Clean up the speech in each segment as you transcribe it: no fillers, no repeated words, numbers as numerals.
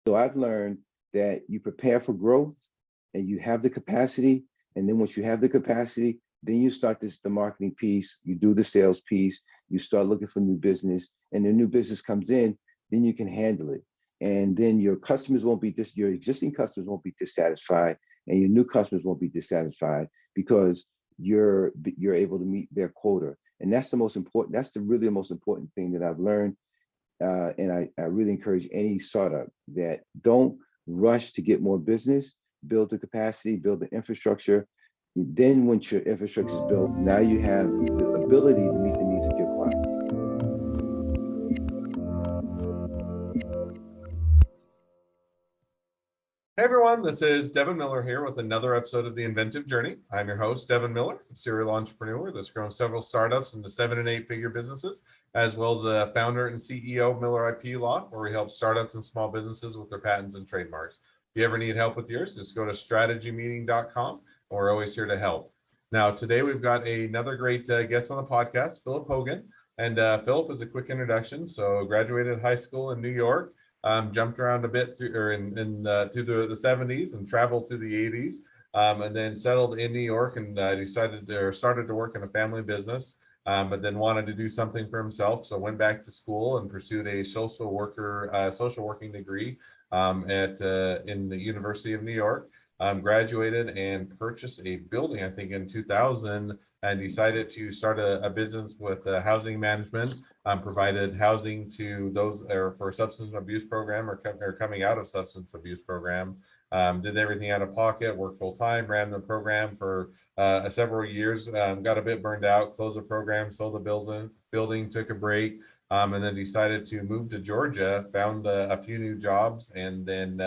So I've learned that you prepare for growth and you have the capacity. And then once you have the capacity, then you start the marketing piece, you do the sales piece, you start looking for new business, and the new business comes in, then you can handle it. And then your customers won't be your existing customers won't be dissatisfied, and your new customers won't be dissatisfied because you're able to meet their quota. And that's the most important, that's really the most important thing that I've learned. And I really encourage any startup that don't rush to get more business, build the capacity, build the infrastructure. Then once your infrastructure is built, now you have the ability to meet the needs of your clients. Hey everyone, this is Devin Miller here with another episode of The Inventive Journey. I'm your host, Devin Miller, a serial entrepreneur that's grown several startups into 7- and 8-figure businesses, as well as a founder and CEO of Miller IP Law, where we help startups and small businesses with their patents and trademarks. If you ever need help with yours, just go to strategymeeting.com, and we're always here to help. Now, today we've got another great guest on the podcast, Phillip Hogan. And Phillip, is a quick introduction. So graduated high school in New York. Jumped around a bit through the 70s and traveled through the 80s, and then settled in New York and started to work in a family business, but then wanted to do something for himself. So went back to school and pursued a social working degree in the University of New York. Graduated and purchased a building, I think in 2000, and decided to start a business with housing management. Provided housing to those for substance abuse program or coming out of substance abuse program. Did everything out of pocket, worked full time, ran the program for several years. Got a bit burned out, closed the program, sold the building, took a break, and then decided to move to Georgia. Found a few new jobs, and then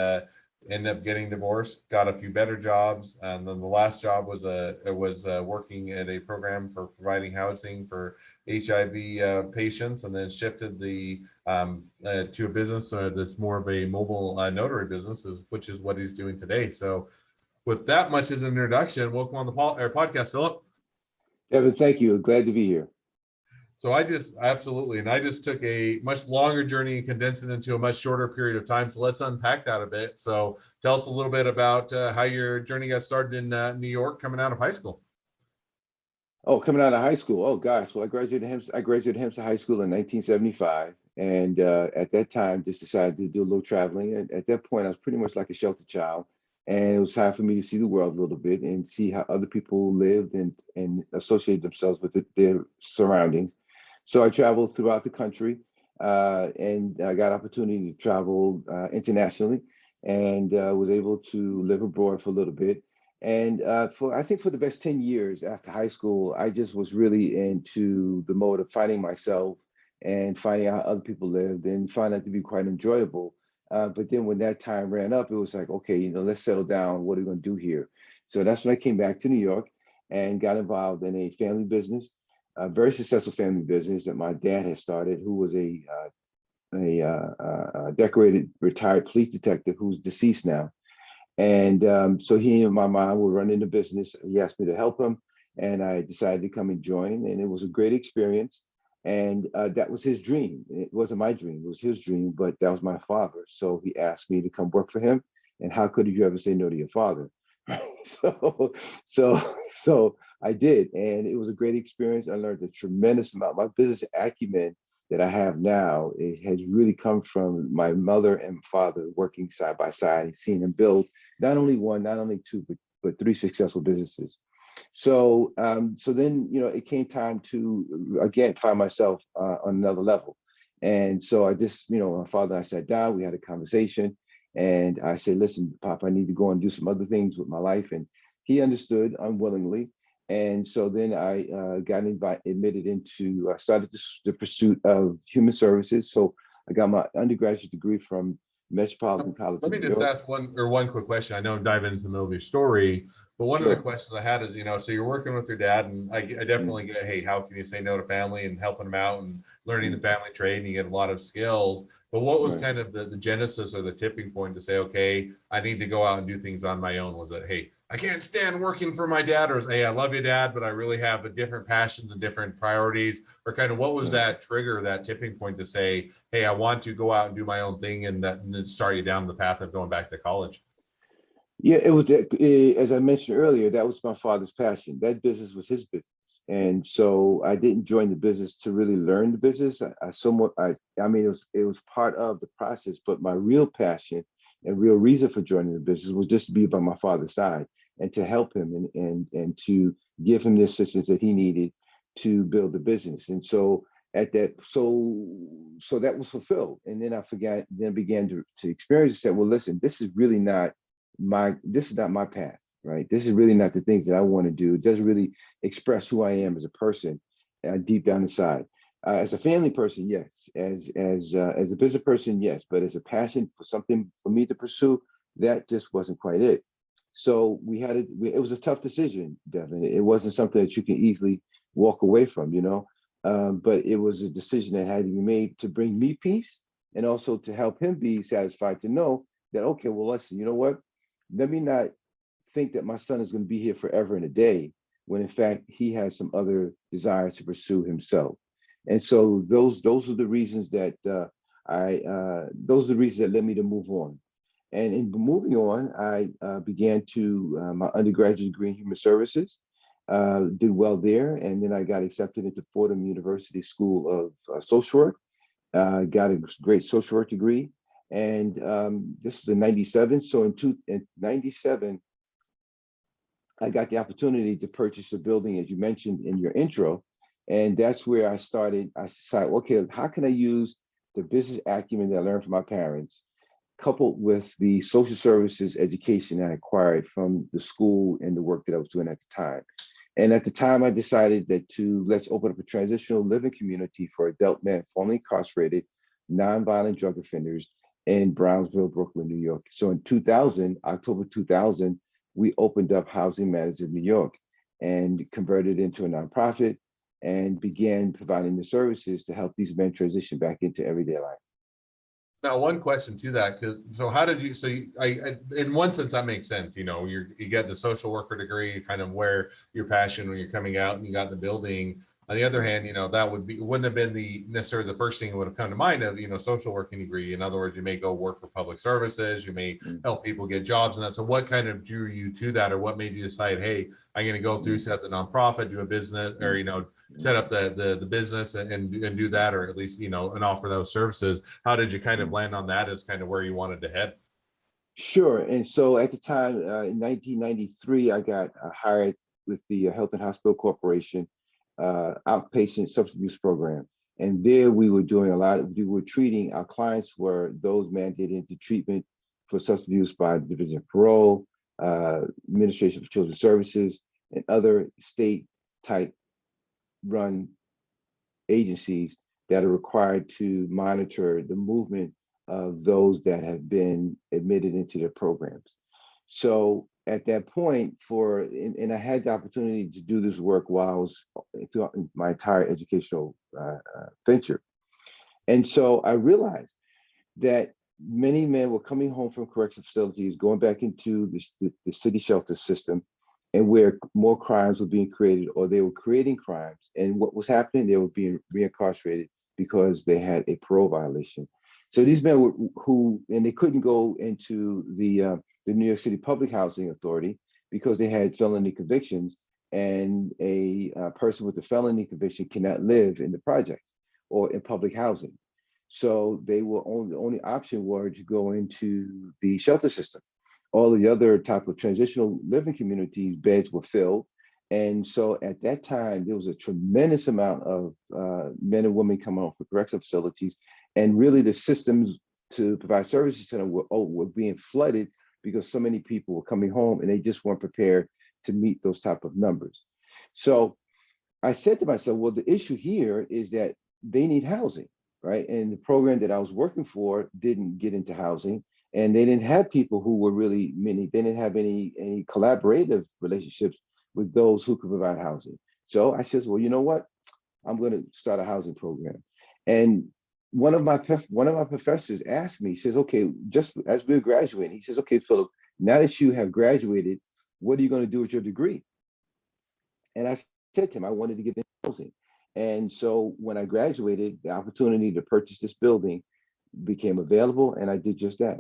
ended up getting divorced, got a few better jobs, and then the last job was working at a program for providing housing for HIV patients, and then shifted to a business that's more of a mobile notary business, which is what he's doing today. So with that much as an introduction, welcome on our podcast, Phillip. Evan, thank you. Glad to be here. So I just took a much longer journey and condensed it into a much shorter period of time. So let's unpack that a bit. So tell us a little bit about how your journey got started in New York coming out of high school. Oh, coming out of high school. Oh gosh. Well, I graduated Hempstead High School in 1975. And at that time, just decided to do a little traveling. And at that point, I was pretty much like a sheltered child. And it was time for me to see the world a little bit and see how other people lived and associate themselves with their surroundings. So I traveled throughout the country, and I got opportunity to travel internationally, and was able to live abroad for a little bit. And I think for the best 10 years after high school, I just was really into the mode of finding myself and finding out how other people lived, and found that to be quite enjoyable. But then when that time ran up, it was like, okay, let's settle down. What are we going to do here? So that's when I came back to New York and got involved in a family business. A very successful family business that my dad had started, who was a decorated retired police detective who's deceased now. And so he and my mom were running the business. He asked me to help him, and I decided to come and join. And it was a great experience. And that was his dream. It wasn't my dream; it was his dream. But that was my father. So he asked me to come work for him. And how could you ever say no to your father? So I did, and it was a great experience. I learned a tremendous amount. My business acumen that I have now, it has really come from my mother and father working side by side and seeing them build not only one, not only two, but 3 successful businesses. So then it came time to again find myself on another level, and so I just my father and I sat down. We had a conversation. And I said, listen, Pop, I need to go and do some other things with my life. And he understood unwillingly. And so then I got admitted into, I started the pursuit of human services. So I got my undergraduate degree from Metropolitan College. Let me just ask one quick question. I know I'm diving into the middle of your story, But one of the Sure. questions I had is, so you're working with your dad, and I Mm, definitely get, hey, how can you say no to family and helping them out and learning the mm, family trade, and you get a lot of skills. But what was right. kind of the genesis or the tipping point to say, okay, I need to go out and do things on my own? Was it, hey, I can't stand working for my dad, or hey, I love you, dad, but I really have a different passions and different priorities, or kind of what was Right. that trigger, that tipping point to say, hey, I want to go out and do my own thing, and that and then start you down the path of going back to college? Yeah, it was as I mentioned earlier, that was my father's passion. That business was his business. And so I didn't join the business to really learn the business. I mean, it was part of the process, but my real passion and real reason for joining the business was just to be by my father's side and to help him and to give him the assistance that he needed to build the business. And so at that, so that was fulfilled. And then I forgot, then began to experience and said, well, listen, this is not my path, right? This is really not the things that I want to do. It doesn't really express who I am as a person, deep down inside. As a family person, yes. As a business person, yes. But as a passion for something for me to pursue, that just wasn't quite it. So it was a tough decision, Devin. It wasn't something that you can easily walk away from, but it was a decision that had to be made to bring me peace and also to help him be satisfied to know that, okay, well, listen, you know what? Let me not think that my son is going to be here forever and a day when in fact he has some other desires to pursue himself. And so those are the reasons that those are the reasons that led me to move on. And in moving on, I began to my undergraduate degree in human services, did well there, and then I got accepted into Fordham University School of Social Work, got a great social work degree. And this was in 97. So in 97, I got the opportunity to purchase a building, as you mentioned in your intro. And that's where I started. I decided, okay, how can I use the business acumen that I learned from my parents, coupled with the social services education I acquired from the school and the work that I was doing at the time. And at the time, I decided that let's open up a transitional living community for adult men formerly incarcerated, nonviolent drug offenders in Brownsville, Brooklyn, New York. So in 2000, October 2000, we opened up Housing Matters of New York and converted it into a nonprofit and began providing the services to help these men transition back into everyday life. Now, one question to that, because so how did you? So in one sense, that makes sense. You get the social worker degree, kind of where your passion when you're coming out, and you got the building. On the other hand, that wouldn't have been the necessarily the first thing that would have come to mind of social working degree. In other words, you may go work for public services, you may Mm, help people get jobs and that. So what kind of drew you to that, or what made you decide, hey, I'm going to go through, mm, set the nonprofit, do a business, or mm, set mm, up the business and do that, or at least and offer those services? How did you kind of mm. land on that as kind of where you wanted to head? Sure. And so at the time, in 1993, I got hired with the Health and Hospital Corporation outpatient substance abuse program. And there we were treating, our clients were those mandated into treatment for substance abuse by the Division of Parole, Administration for Children's Services, and other state type run agencies that are required to monitor the movement of those that have been admitted into their programs. So at that point, and I had the opportunity to do this work while I was throughout my entire educational venture. And so I realized that many men were coming home from correctional facilities, going back into the city shelter system, and where more crimes were being created, or they were creating crimes. And what was happening, they were being reincarcerated because they had a parole violation. So these men and they couldn't go into the New York City Public Housing Authority because they had felony convictions, and a person with a felony conviction cannot live in the project or in public housing. So the only option were to go into the shelter system. All of the other type of transitional living communities, beds were filled. And so at that time, there was a tremendous amount of men and women coming off of correctional facilities. And really the systems to provide services to them were being flooded because so many people were coming home and they just weren't prepared to meet those type of numbers. So I said to myself, well, the issue here is that they need housing, right? And the program that I was working for didn't get into housing. and they didn't have people who were really many. They didn't have any collaborative relationships with those who could provide housing. So I says, well, you know what? I'm going to start a housing program. And one of my professors asked me, he says, okay, just as we were graduating, he says, okay, Philip, now that you have graduated, what are you going to do with your degree? And I said to him, I wanted to get into housing. And so when I graduated, the opportunity to purchase this building became available, and I did just that.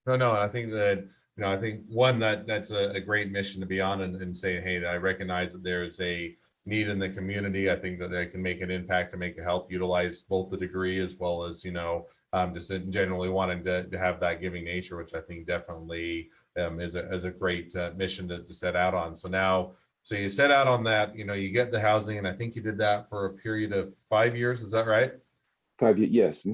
No, I think that, I think one, that's a great mission to be on, and say, hey, I recognize that there's a need in the community. I think that they can make an impact and make a help utilize both the degree as well as, just generally wanting to have that giving nature, which I think definitely is a great mission to set out on. So now, so you set out on that, you get the housing, and I think you did that for a period of 5 years. Is that right? 5 years, yes.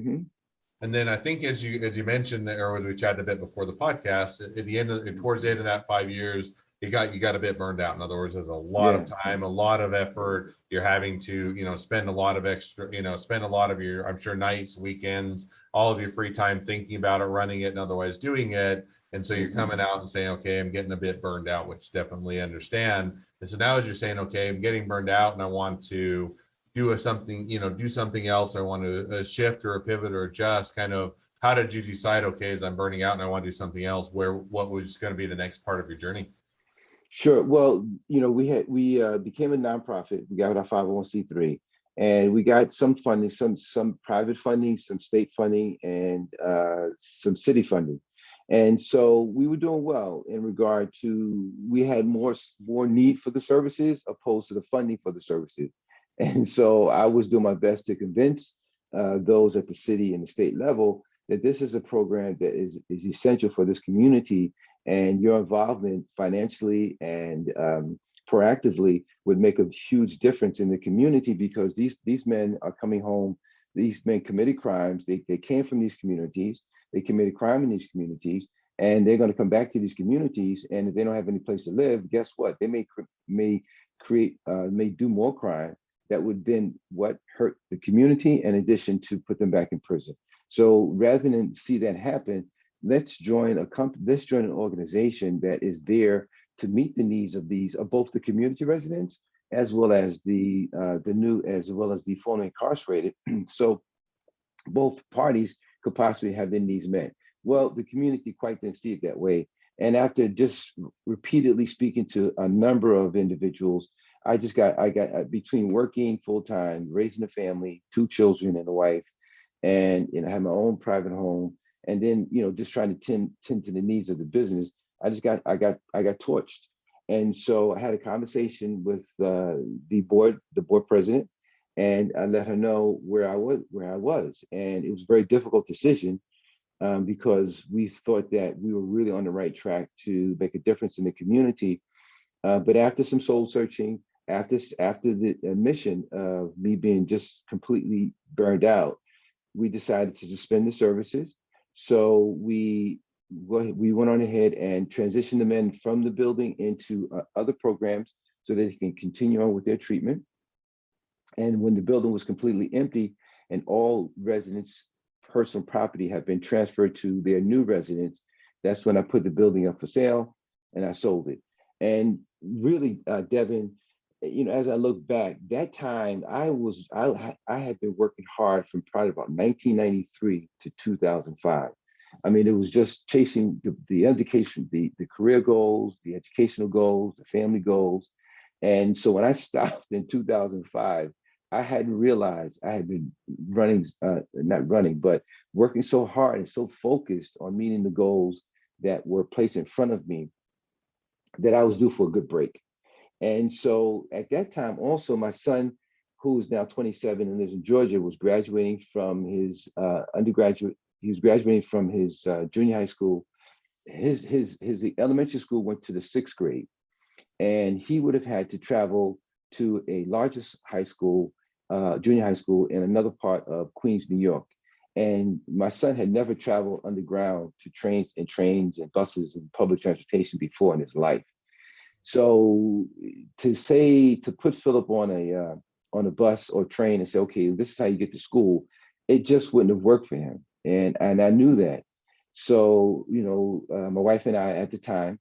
And then I think, as you mentioned, or as we chatted a bit before the podcast, at the end of towards the end of that 5 years, you got a bit burned out. In other words, there's a lot of Yeah. time, a lot of effort. You're having to, spend a lot of extra, spend a lot of your, I'm sure, nights, weekends, all of your free time thinking about it, running it, and otherwise doing it. And so you're coming out and saying, okay, I'm getting a bit burned out, which definitely understand. And so now, as you're saying, okay, I'm getting burned out, and I want to do something else. I want to shift or a pivot or adjust. Kind of, how did you decide, okay, as I'm burning out and I want to do something else, what was going to be the next part of your journey? Sure. Well, we became a nonprofit. We got our 501c3, and we got some funding, some private funding, some state funding, and some city funding. And so we were doing well in regard to, we had more need for the services opposed to the funding for the services. And so I was doing my best to convince those at the city and the state level that this is a program that is essential for this community, and your involvement financially and proactively would make a huge difference in the community, because these men are coming home. These men committed crimes. They came from these communities. They committed crime in these communities, and they're going to come back to these communities. And if they don't have any place to live, guess what? They may do more crime that would then hurt the community, in addition to put them back in prison. So rather than see that happen, let's join an organization that is there to meet the needs of both the community residents as well as the formerly incarcerated. So both parties could possibly have their needs met. Well, the community quite didn't see it that way. And after just repeatedly speaking to a number of individuals, I got between working full time, raising a family, 2 children and a wife, and have my own private home, and then just trying to tend to the needs of the business. I got torched. And so I had a conversation with the board president, and I let her know where I was, and it was a very difficult decision, because we thought that we were really on the right track to make a difference in the community. But after some soul searching, after the admission of me being just completely burned out, we decided to suspend the services. So we went on ahead and transitioned the men from the building into other programs so that they can continue on with their treatment. And when the building was completely empty and all residents' personal property had been transferred to their new residents, that's when I put the building up for sale and I sold it. And really, Devin, as I look back, that time I had been working hard from probably about 1993 to 2005. I mean, it was just chasing the education, the career goals, the educational goals, the family goals. And so when I stopped in 2005, I hadn't realized I had been not running, but working so hard and so focused on meeting the goals that were placed in front of me, that I was due for a good break. And so at that time, also, my son, who is now 27 and lives in Georgia, was graduating from his undergraduate. He was graduating from his junior high school. His elementary school went to the 6th grade, and he would have had to travel to a largest high school, junior high school, in another part of Queens, New York. And my son had never traveled underground to trains and buses and public transportation before in his life. So to put Philip on a bus or train and say, okay, this is how you get to school, it just wouldn't have worked for him. And I knew that. So, my wife and I at the time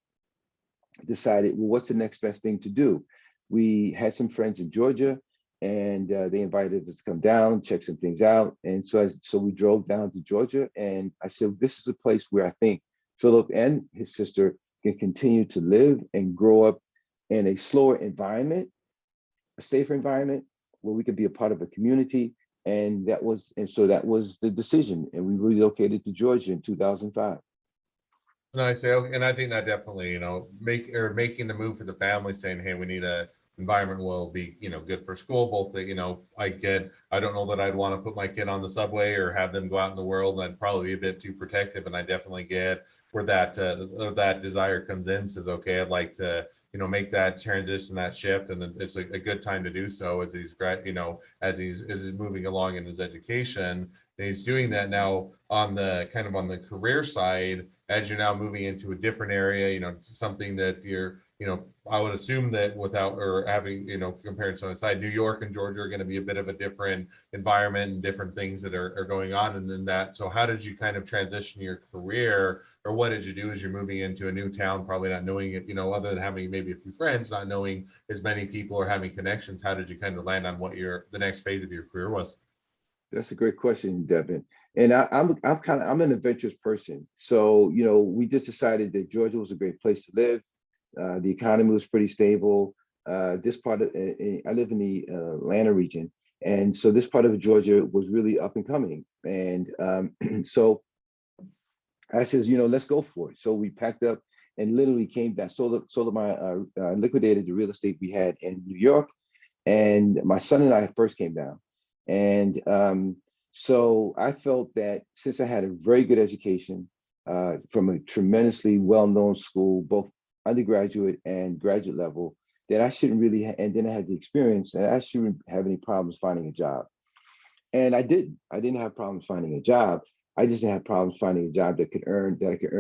decided, well, what's the next best thing to do? We had some friends in Georgia, and they invited us to come down, check some things out. And so we drove down to Georgia, and I said, this is a place where I think Philip and his sister can continue to live and grow up in a slower environment, a safer environment, where we could be a part of a community. And so that was the decision. And we relocated to Georgia in 2005. And I say, okay, and I think that definitely, making the move for the family, saying, hey, we need a environment will be, good for school. Both that, I don't know that I'd want to put my kid on the subway or have them go out in the world. I'd probably be a bit too protective. And I definitely get where that desire comes in, says, okay, I'd like to, make that transition, that shift. And it's a good time to do so as he's moving along in his education. And he's doing that now on the career side, as you're now moving into a different area, something that you're, I would assume that without or having, comparing to the side, New York and Georgia are going to be a bit of a different environment and different things that are going on. And then so how did you kind of transition your career, or what did you do as you're moving into a new town, probably not knowing it, other than having maybe a few friends, not knowing as many people or having connections? How did you kind of land on what the next phase of your career was? That's a great question, Devin. And I'm an adventurous person. So, we just decided that Georgia was a great place to live. The economy was pretty stable. This part of I live in the Atlanta region, and so this part of Georgia was really up and coming. And so I says, let's go for it. So we packed up and literally came back, liquidated the real estate we had in New York, and my son and I first came down. And so I felt that since I had a very good education from a tremendously well-known school, both undergraduate and graduate level, that I shouldn't really, and then I had the experience, and I shouldn't have any problems finding a job. And I didn't have problems finding a job. I just didn't have problems finding a job that I could earn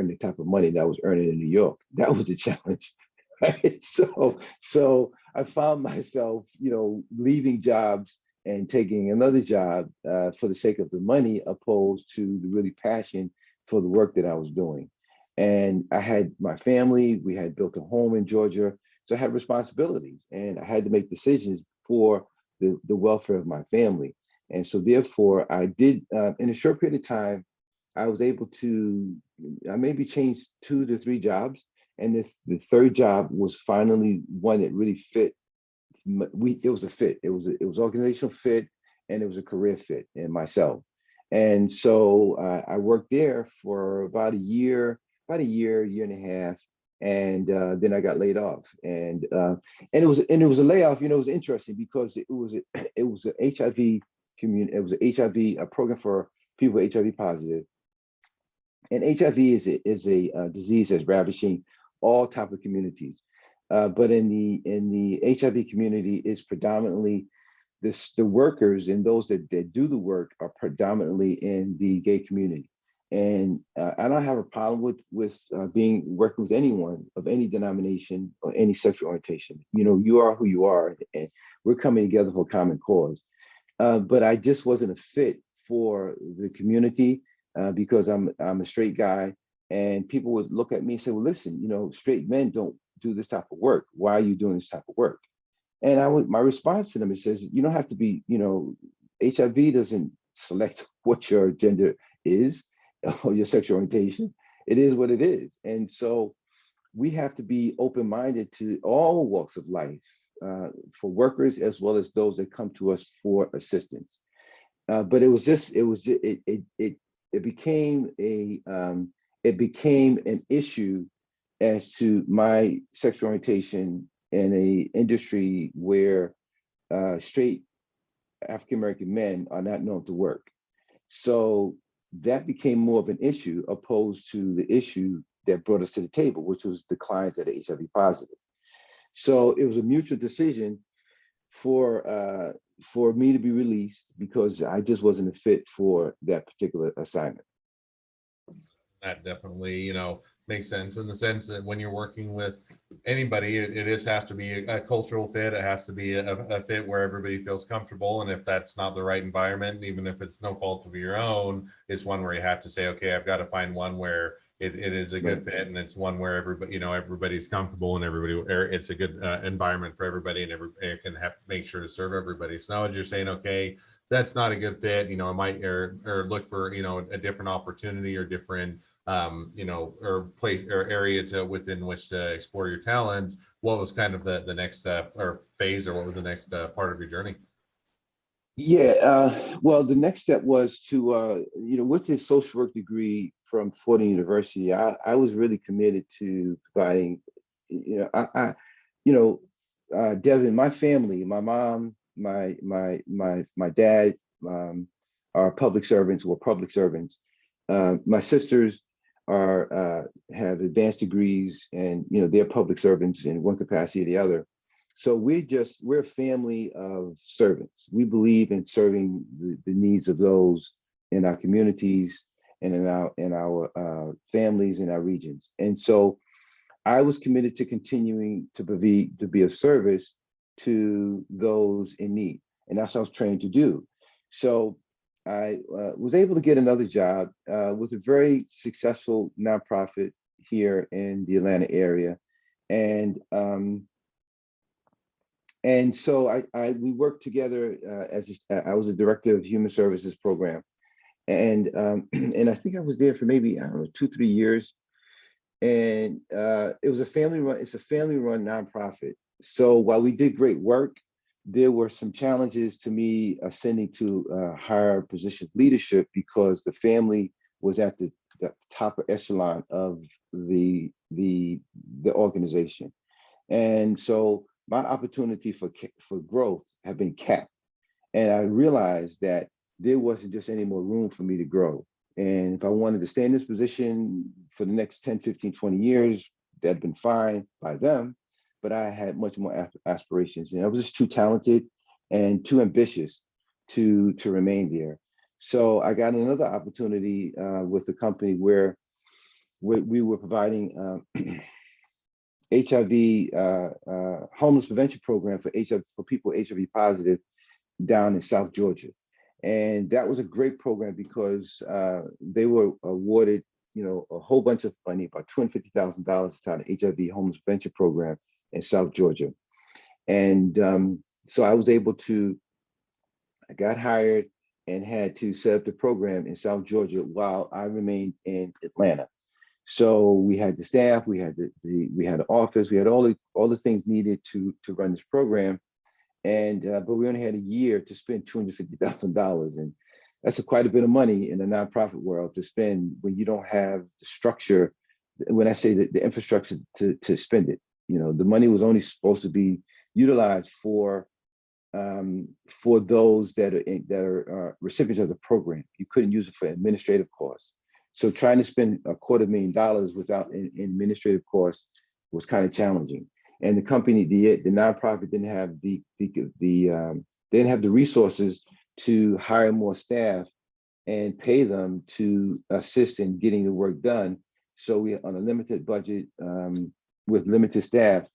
the type of money that I was earning in New York. That was the challenge. Right? So I found myself, leaving jobs and taking another job for the sake of the money, opposed to the really passion for the work that I was doing. And I had my family, we had built a home in Georgia, so I had responsibilities, and I had to make decisions for the welfare of my family. And so therefore I did, in a short period of time, I was able to, I maybe changed 2 to 3 jobs. And the third job was finally one that really fit. It was a fit. It was organizational fit, and it was a career fit in myself. And so I worked there for about a year, year and a half, and then I got laid off. And it was a layoff. It was interesting because it was an HIV community. It was an HIV program for people HIV positive. And HIV is a disease that's ravishing all type of communities. But in the HIV community is predominantly the workers, and those that do the work are predominantly in the gay community. And I don't have a problem with working with anyone of any denomination or any sexual orientation. You are who you are, and we're coming together for a common cause. But I just wasn't a fit for the community because I'm a straight guy, and people would look at me and say, "Well, listen, straight men don't do this type of work. Why are you doing this type of work?" And my response to them, it says, "You don't have to be, HIV doesn't select what your gender is or your sexual orientation. It is what it is." And so we have to be open-minded to all walks of life, for workers as well as those that come to us for assistance. But it became an issue as to my sexual orientation in a industry where straight African American men are not known to work. So that became more of an issue opposed to the issue that brought us to the table, which was the clients that are HIV positive. So it was a mutual decision for me to be released because I just wasn't a fit for that particular assignment. That definitely, Makes sense in the sense that when you're working with anybody, it is has to be a cultural fit. It has to be a fit where everybody feels comfortable. And if that's not the right environment, even if it's no fault of your own, it's one where you have to say, okay, I've got to find one where it is a good Right. fit, and it's one where everybody, everybody's comfortable, and it's a good environment for everybody, and it can have make sure to serve everybody. So now as you're saying, okay, that's not a good fit, I might or look for a different opportunity or different or place or area to within which to explore your talents. What was kind of the next step or phase, or what was the next part of your journey? Yeah, well, the next step was to, with his social work degree from Fordham University, I was really committed to providing, you know, Devin, my family, my mom, my dad, are public servants or public servants. My sisters have advanced degrees, and they're public servants in one capacity or the other. So we're a family of servants. We believe in serving the needs of those in our communities and in our families in our regions. And so I was committed to continuing to be of service to those in need, and that's what I was trained to do. So I was able to get another job with a very successful nonprofit here in the Atlanta area, and so we worked together I was a director of human services program, and and I think I was there for maybe, I don't know, 2, 3 years, and it was a family run. It's a family run nonprofit. So while we did great work, there were some challenges to me ascending to higher position of leadership because the family was at the top echelon of the organization. And so my opportunity for growth have been capped. And I realized that there wasn't just any more room for me to grow. And if I wanted to stay in this position for the next 10, 15, 20 years, that'd been fine by them. But I had much more aspirations. And I was just too talented and too ambitious to remain there. So I got another opportunity with a company where we were providing HIV homeless prevention program for HIV for people HIV positive down in South Georgia, and that was a great program because they were awarded a whole bunch of money, about $250,000 to start an HIV homeless prevention program in South Georgia, and so I got hired and had to set up the program in South Georgia while I remained in Atlanta. So we had the staff, we had we had the office, we had all the things needed to run this program, and but we only had a year to spend $250,000, and that's quite a bit of money in the nonprofit world to spend when you don't have the structure. When I say the infrastructure to spend it, the money was only supposed to be utilized for those that are recipients of the program. You couldn't use it for administrative costs. So trying to spend $250,000 without an administrative costs was kind of challenging. And the company, the nonprofit didn't have they didn't have the resources to hire more staff and pay them to assist in getting the work done. So we, on a limited budget with limited staff,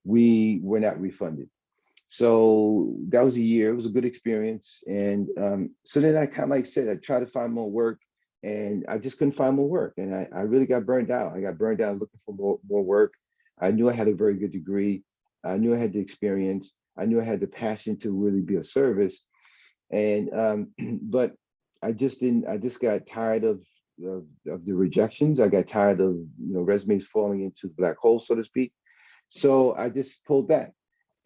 we were not refunded. So that was a year. It was a good experience. And so then I kind of like said, I tried to find more work, and I just couldn't find more work. And I really got burned out. I got burned out looking for more work. I knew I had a very good degree. I knew I had the experience. I knew I had the passion to really be of service. And but I just didn't. I just got tired of the rejections. I got tired of resumes falling into the black hole, so to speak. So I just pulled back.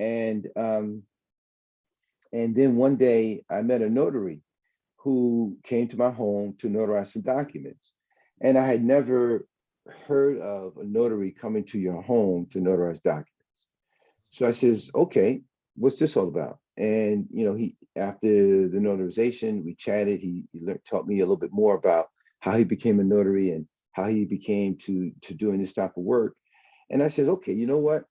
And then one day I met a notary who came to my home to notarize some documents. And I had never heard of a notary coming to your home to notarize documents. So I says, okay, what's this all about? And he, after the notarization, we chatted. He taught me a little bit more about how he became a notary and how he became to doing this type of work. And I says, okay, you know what?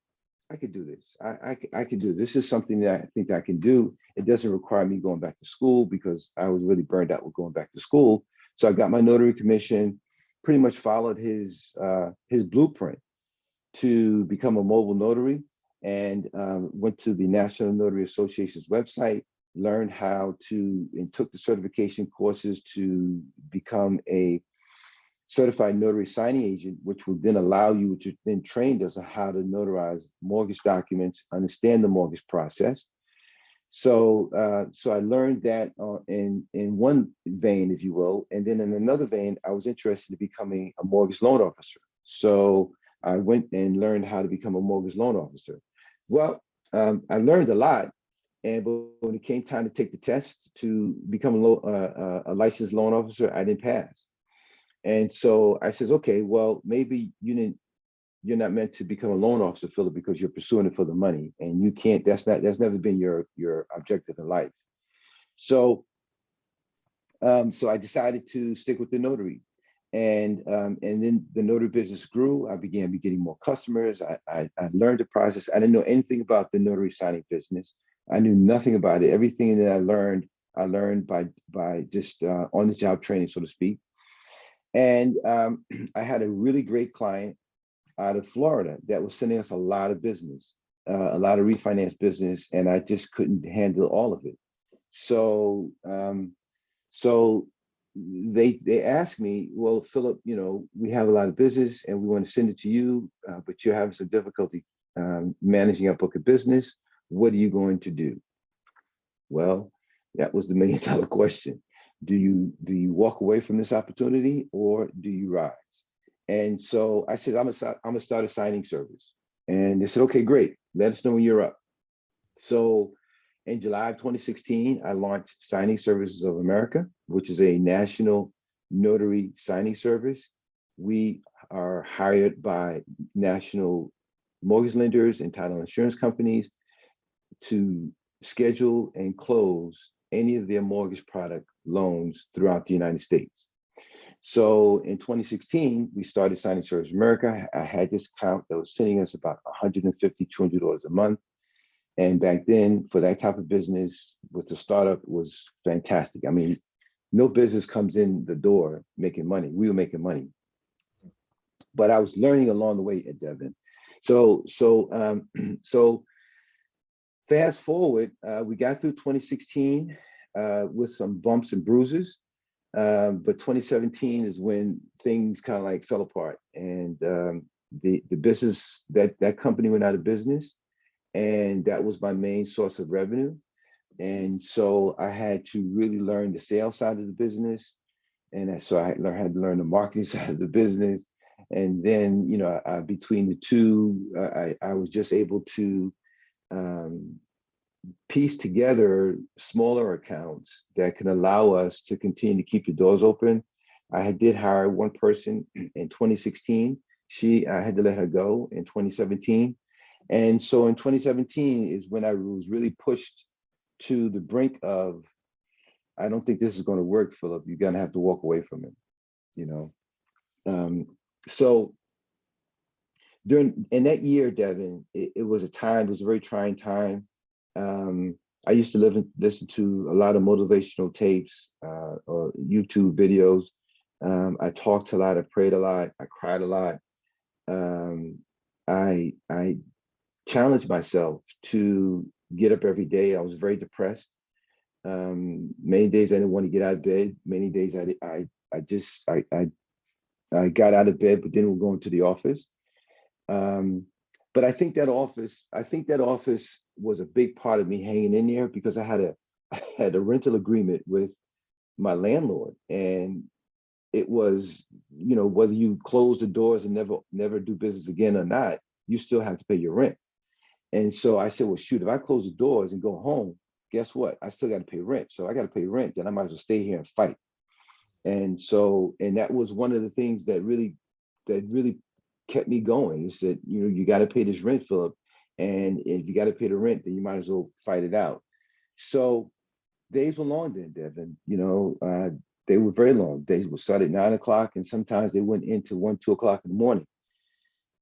I could do this. I could do this. This is something that I think I can do. It doesn't require me going back to school because I was really burned out with going back to school. So I got my notary commission, pretty much followed his blueprint to become a mobile notary, and went to the National Notary Association's website, learned how to, and took the certification courses to become a certified notary signing agent, which will then allow you to then trained us on how to notarize mortgage documents, understand the mortgage process. So, so I learned that in one vein, if you will, and then in another vein, I was interested in becoming a mortgage loan officer. So I went and learned how to become a mortgage loan officer. Well, I learned a lot, and but when it came time to take the test to become a licensed loan officer, I didn't pass. And so I says, okay, well, maybe you're not meant to become a loan officer, Phillip, because you're pursuing it for the money, and you can't. That's never been your objective in life. So, so I decided to stick with the notary, and then the notary business grew. I began getting more customers. I learned the process. I didn't know anything about the notary signing business. I knew nothing about it. Everything that I learned by just on the job training, so to speak. And I had a really great client out of Florida that was sending us a lot of business, a lot of refinance business, and I just couldn't handle all of it. So, so they asked me, well, Phillip, we have a lot of business and we want to send it to you, but you're having some difficulty managing our book of business. What are you going to do? Well, that was the $1 million question. Do you walk away from this opportunity, or do you rise? And so I said, I'm gonna start a signing service. And they said, okay, great. Let us know when you're up. So in July of 2016, I launched Signing Services of America, which is a national notary signing service. We are hired by national mortgage lenders and title insurance companies to schedule and close any of their mortgage product loans throughout the United States. So in 2016, we started Signing Service America. I had this account that was sending us about $150, $200 a month. And back then, for that type of business, with the startup, was fantastic. I mean, no business comes in the door making money. We were making money. But I was learning along the way at Devin. So fast forward, we got through 2016 with some bumps and bruises. But 2017 is when things kind of like fell apart, and the business, that company went out of business, and that was my main source of revenue. And so I had to really learn the sales side of the business, and so I had to learn the marketing side of the business. And then, between the two, I was just able to piece together smaller accounts that can allow us to continue to keep the doors open. I did hire one person in 2016. I had to let her go in 2017. And so in 2017 is when I was really pushed to the brink of, I don't think this is going to work, Phillip. You're going to have to walk away from it, So in that year, Devin, it was a very trying time. I used to listen to a lot of motivational tapes or YouTube videos. I talked a lot, I prayed a lot, I cried a lot. I challenged myself to get up every day. I was very depressed. Many days I didn't want to get out of bed. Many days I got out of bed, but then we're going to the office. But I think that office was a big part of me hanging in there, because I had a rental agreement with my landlord, and it was, whether you close the doors and never do business again or not, you still have to pay your rent. And so I said, well, shoot, if I close the doors and go home, guess what? I still got to pay rent. So I got to pay rent. Then I might as well stay here and fight. And that was one of the things that really kept me going. Is that, you got to pay this rent, Phillip. And if you got to pay the rent, then you might as well fight it out. So days were long then, Devin. They were very long. Days would start at 9 o'clock, and sometimes they went into 1, 2 o'clock in the morning.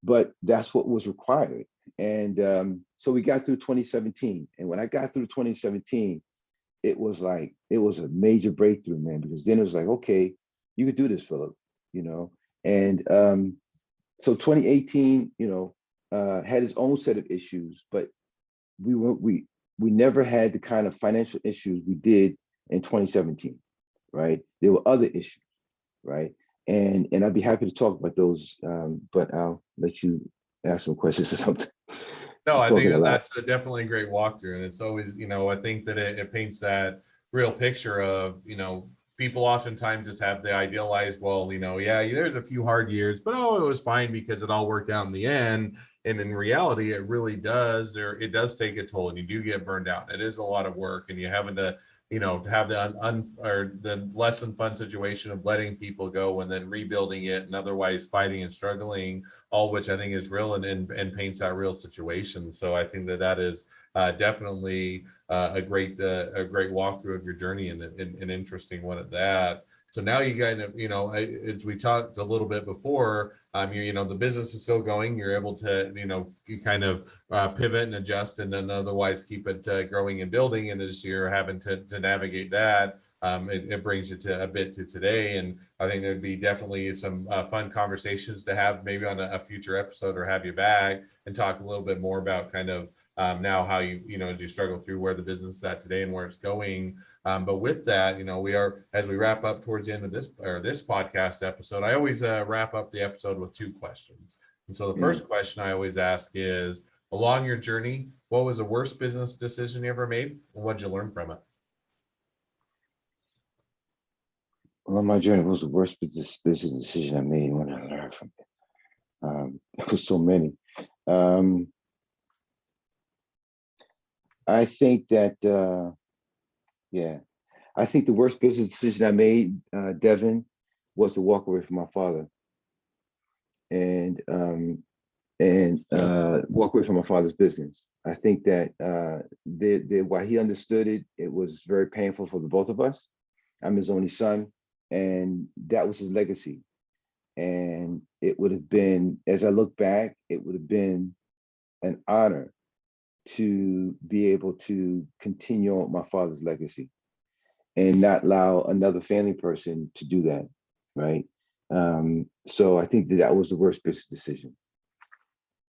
But that's what was required. And so we got through 2017. And when I got through 2017, it was a major breakthrough, man, because then it was like, okay, you could do this, Phillip, And so 2018, had its own set of issues, but we never had the kind of financial issues we did in 2017, right? There were other issues, right? And I'd be happy to talk about those, but I'll let you ask some questions or something. No, I'm I think talking a that lot. that's definitely a great walkthrough. And it's always, I think that it paints that real picture of, people oftentimes just have the idealized, well, yeah, there's a few hard years, but it was fine because it all worked out in the end. And in reality, it really does, or it does take a toll, and you do get burned out. It is a lot of work, and you're having to, to have the or the less than fun situation of letting people go and then rebuilding it, and otherwise fighting and struggling, all which I think is real and paints that real situation. So I think that is definitely a great walkthrough of your journey, and an interesting one at that. So now you kind of, as we talked a little bit before, the business is still going. You're able to, you kind of pivot and adjust, and then otherwise keep it growing and building. And as you're having to navigate that, it brings you to a bit to today. And I think there'd be definitely some fun conversations to have maybe on a future episode, or have you back and talk a little bit more about kind of now how you, as you struggle through where the business is at today and where it's going. But with that, we are, as we wrap up towards the end of this podcast episode, I always wrap up the episode with two questions. And so the first question I always ask is, along your journey, what was the worst business decision you ever made, and what did you learn from it? Along my journey, what was the worst business decision I made? What did I learn from it? There was so many. I think that, I think the worst business decision I made, Devin, was to walk away from my father, and walk away from my father's business. I think that while he understood it, it was very painful for the both of us. I'm his only son, and that was his legacy. And it would have been, as I look back, it would have been an honor to be able to continue on my father's legacy and not allow another family person to do that, right? So I think that was the worst business decision.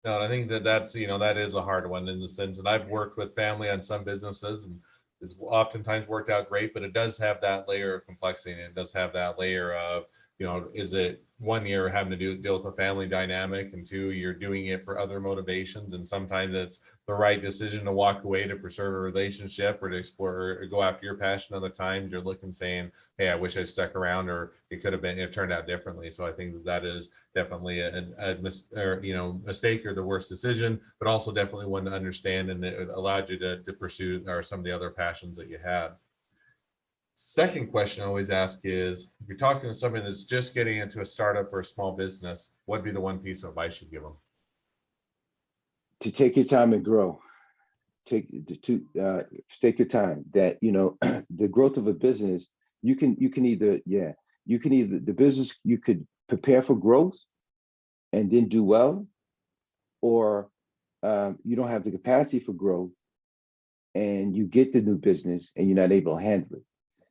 No, I think that's, that is a hard one, in the sense that I've worked with family on some businesses, and it's oftentimes worked out great, but it does have that layer of complexity, and it does have that layer of, is it one, you're having to deal with a family dynamic, and two, you're doing it for other motivations, and sometimes it's the right decision to walk away to preserve a relationship or to explore or go after your passion. Other times you're looking, saying, hey, I wish I'd stuck around, or it could have been, it turned out differently. So I think that is definitely a mistake, or the worst decision, but also definitely one to understand, and it allowed you to pursue or some of the other passions that you had. Second question I always ask is, if you're talking to somebody that's just getting into a startup or a small business, what'd be the one piece of advice you'd give them? To take your time and grow. Take your time. That the growth of a business, you can either the business, you could prepare for growth and then do well, or you don't have the capacity for growth and you get the new business and you're not able to handle it.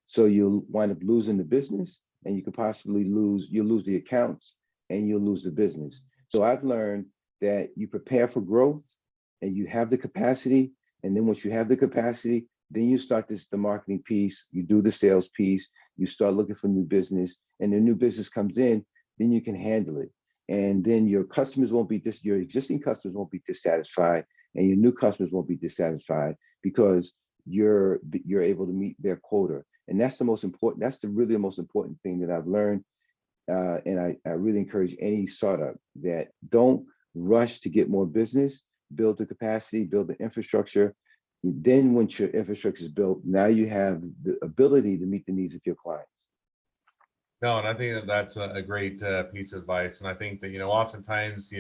So you'll wind up losing the business, and you could possibly lose the accounts, and you'll lose the business. So I've learned that you prepare for growth and you have the capacity. And then once you have the capacity, then you start the marketing piece, you do the sales piece, you start looking for new business, and the new business comes in, then you can handle it. And then your customers won't be your existing customers won't be dissatisfied, and your new customers won't be dissatisfied, because you're able to meet their quota. And that's the most important, that's really the most important thing that I've learned. And I really encourage any startup that don't rush to get more business, build the capacity, build the infrastructure. Then once your infrastructure is built, now you have the ability to meet the needs of your clients. No, and I think that's a great piece of advice. And I think that, oftentimes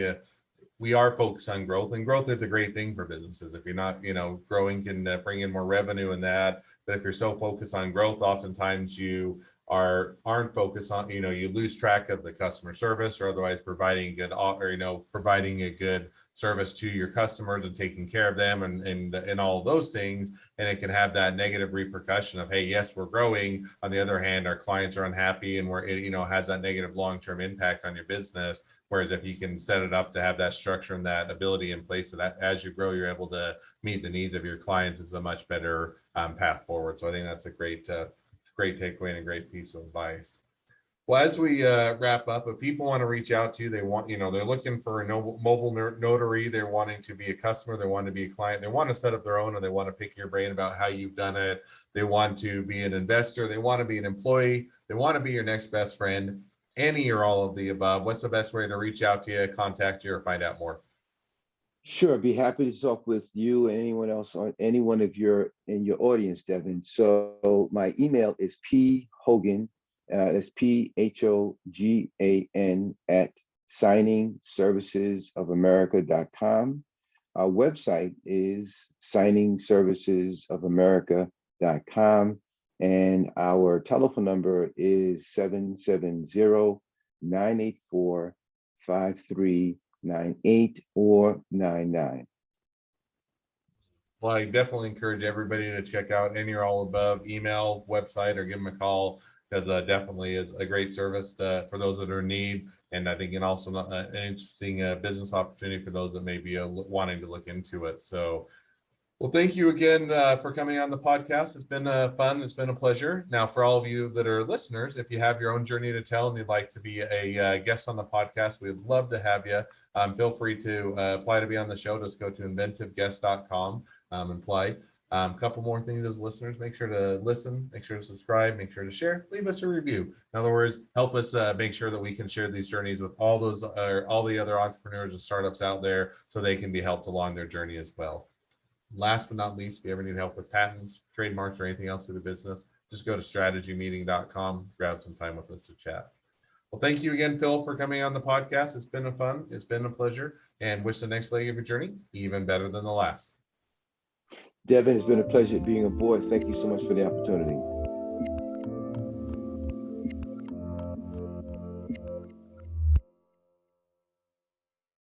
we are focused on growth, and growth is a great thing for businesses. If you're not, growing can bring in more revenue and that, but if you're so focused on growth, oftentimes you aren't focused on, you lose track of the customer service, or otherwise providing a good service to your customers and taking care of them and all of those things. And it can have that negative repercussion of, hey, yes, we're growing. On the other hand, our clients are unhappy, and has that negative long-term impact on your business. Whereas if you can set it up to have that structure and that ability in place, so that as you grow, you're able to meet the needs of your clients, it's a much better path forward. So I think that's a great takeaway and a great piece of advice. Well, as we wrap up, if people want to reach out to you, they want, they're looking for a mobile notary, they're wanting to be a customer, they want to be a client, they want to set up their own, and they want to pick your brain about how you've done it. They want to be an investor, they want to be an employee, they want to be your next best friend, any or all of the above. What's the best way to reach out to you, contact you, or find out more? Sure, I'd be happy to talk with you and anyone else on anyone of your in your audience, Devin. So my email is phogan, that's PHOGAN at signingservicesofamerica.com. Our website is signingservicesofamerica.com, and our telephone number is 770-984-5398 or 99. Well, I definitely encourage everybody to check out any or all above, email, website, or give them a call, because definitely is a great service for those that are in need. And I think, and also an interesting business opportunity for those that may be wanting to look into it. So, well, thank you again for coming on the podcast. It's been fun. It's been a pleasure. Now, for all of you that are listeners, if you have your own journey to tell and you'd like to be a guest on the podcast, we'd love to have you. Feel free to apply to be on the show. Just go to inventiveguest.com and play. A couple more things as listeners: make sure to listen, make sure to subscribe, make sure to share, leave us a review. In other words, help us make sure that we can share these journeys with all the other entrepreneurs and startups out there, so they can be helped along their journey as well. Last but not least, if you ever need help with patents, trademarks, or anything else for the business, just go to strategymeeting.com, grab some time with us to chat. Well, thank you again, Phil, for coming on the podcast. It's been fun. It's been a pleasure, and wish the next leg of your journey even better than the last. Devin, it's been a pleasure being aboard. Thank you so much for the opportunity.